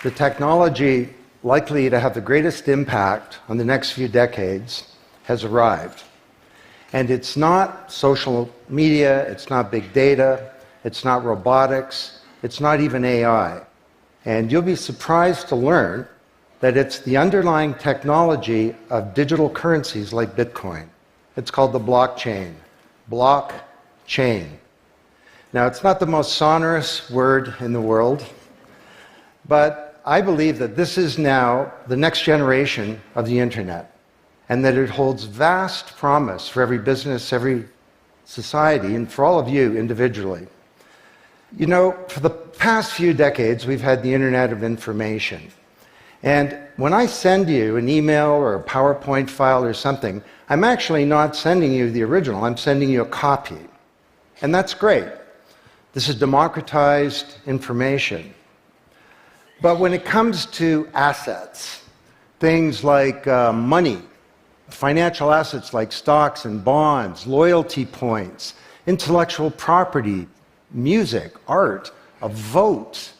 The technology likely to have the greatest impact on the next few decades has arrived. And it's not social media, it's not big data, it's not robotics, it's not even AI. And you'll be surprised to learn that it's the underlying technology of digital currencies like Bitcoin. It's called the blockchain. Blockchain. Now, it's not the most sonorous word in the world, but I believe that this is now the next generation of the internet, and that it holds vast promise for every business, every society, and for all of you individually. You know, for the past few decades, we've had the Internet of Information. And when I send you an email or a PowerPoint file or something, I'm actually not sending you the original, I'm sending you a copy. And that's great. This is democratized information. But when it comes to assets, things like money, financial assets like stocks and bonds, loyalty points, intellectual property, music, art, a vote,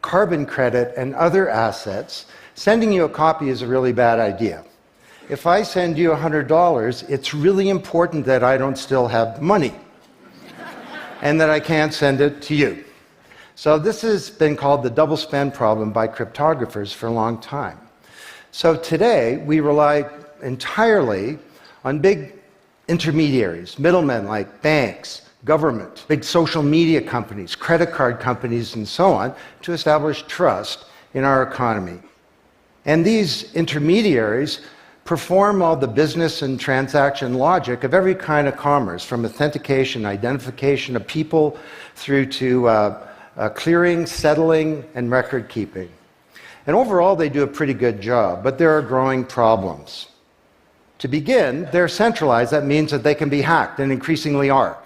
carbon credit, and other assets, sending you a copy is a really bad idea. If I send you $100, it's really important that I don't still have money and that I can't send it to you. So this has been called the double spend problem by cryptographers for a long time. So today, we rely entirely on big intermediaries, middlemen like banks, government, big social media companies, credit card companies, and so on, to establish trust in our economy. And these intermediaries perform all the business and transaction logic of every kind of commerce, from authentication, identification of people, through to clearing, settling, and record keeping. And overall, they do a pretty good job, but there are growing problems. To begin, they're centralized. That means that they can be hacked, and increasingly are.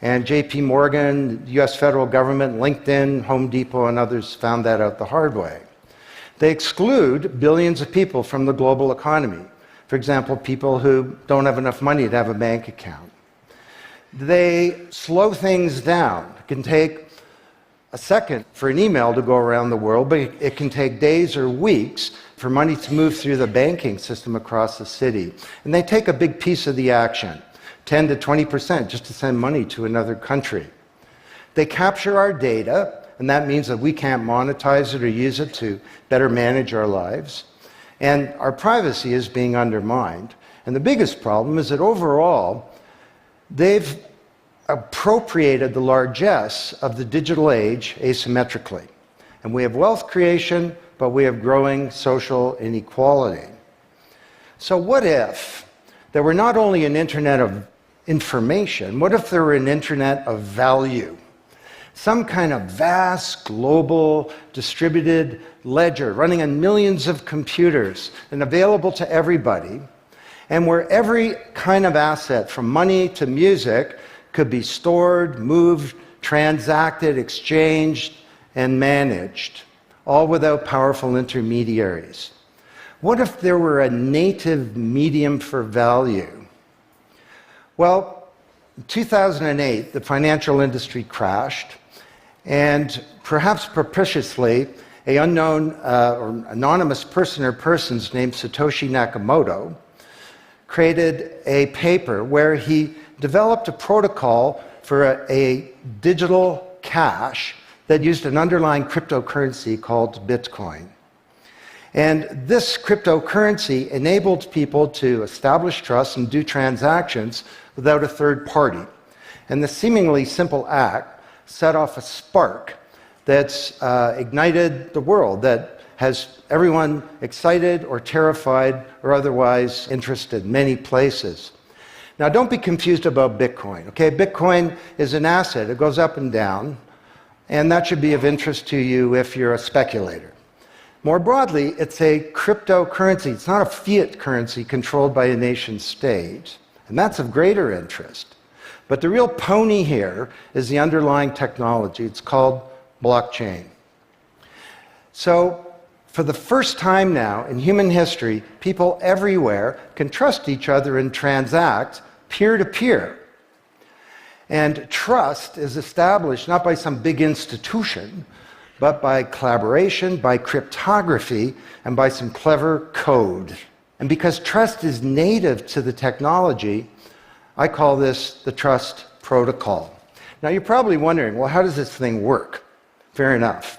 And JP Morgan, the US federal government, LinkedIn, Home Depot, and others found that out the hard way. They exclude billions of people from the global economy. For example, people who don't have enough money to have a bank account. They slow things down. It can take a second for an email to go around the world, but it can take days or weeks for money to move through the banking system across the city. And they take a big piece of the action, 10 to 20%, just to send money to another country. They capture our data, and that means that we can't monetize it or use it to better manage our lives. And our privacy is being undermined. And the biggest problem is that overall, they've appropriated the largesse of the digital age asymmetrically. And we have wealth creation, but we have growing social inequality. So what if there were not only an internet of information, what if there were an internet of value? Some kind of vast, global, distributed ledger running on millions of computers and available to everybody, and where every kind of asset, from money to music, could be stored, moved, transacted, exchanged, and managed, all without powerful intermediaries. What if there were a native medium for value? Well, in 2008, the financial industry crashed, and perhaps propitiously, an unknown or anonymous person or persons named Satoshi Nakamoto created a paper where he developed a protocol for a digital cash that used an underlying cryptocurrency called Bitcoin. And this cryptocurrency enabled people to establish trust and do transactions without a third party. And the seemingly simple act set off a spark that's ignited the world, that has everyone excited or terrified or otherwise interested in many places. Now, don't be confused about Bitcoin, okay? Bitcoin is an asset. It goes up and down, and that should be of interest to you if you're a speculator. More broadly, it's a cryptocurrency. It's not a fiat currency controlled by a nation state, and that's of greater interest. But the real pony here is the underlying technology. It's called blockchain. So, for the first time now in human history, people everywhere can trust each other and transact peer-to-peer. And trust is established not by some big institution, but by collaboration, by cryptography, and by some clever code. And because trust is native to the technology, I call this the trust protocol. Now you're probably wondering, well, how does this thing work? Fair enough.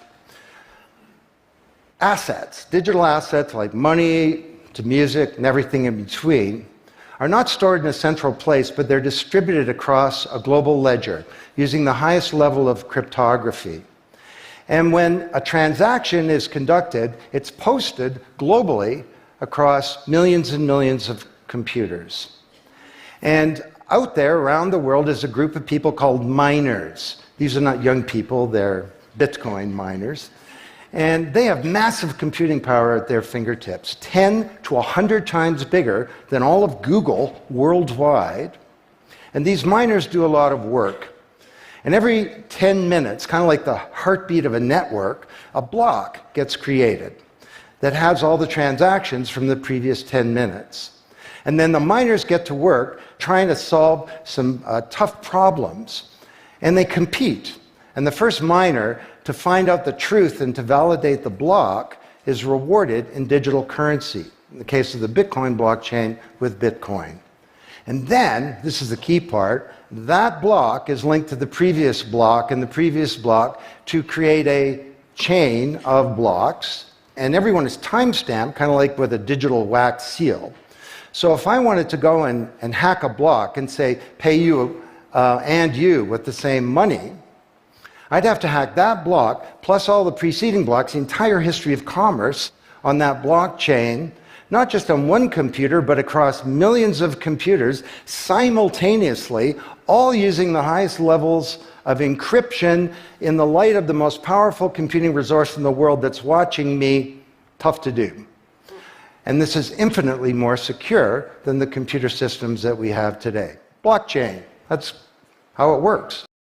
Assets, digital assets like money to music and everything in between, are not stored in a central place, but they're distributed across a global ledger using the highest level of cryptography. And when a transaction is conducted, it's posted globally across millions and millions of computers. And out there around the world is a group of people called miners. These are not young people, they're Bitcoin miners. And they have massive computing power at their fingertips, 10 to 100 times bigger than all of Google worldwide. And these miners do a lot of work. And every 10 minutes, kind of like the heartbeat of a network, a block gets created that has all the transactions from the previous 10 minutes. And then the miners get to work trying to solve some tough problems. And they compete. And the first miner to find out the truth and to validate the block is rewarded in digital currency, in the case of the Bitcoin blockchain with Bitcoin. And then, this is the key part, that block is linked to the previous block and the previous block to create a chain of blocks, and everyone is timestamped, kind of like with a digital wax seal. So if I wanted to go and hack a block and say, pay you and you with the same money, I'd have to hack that block, plus all the preceding blocks, the entire history of commerce on that blockchain, not just on one computer, but across millions of computers simultaneously, all using the highest levels of encryption in the light of the most powerful computing resource in the world that's watching me. Tough to do. And this is infinitely more secure than the computer systems that we have today. Blockchain, that's how it works.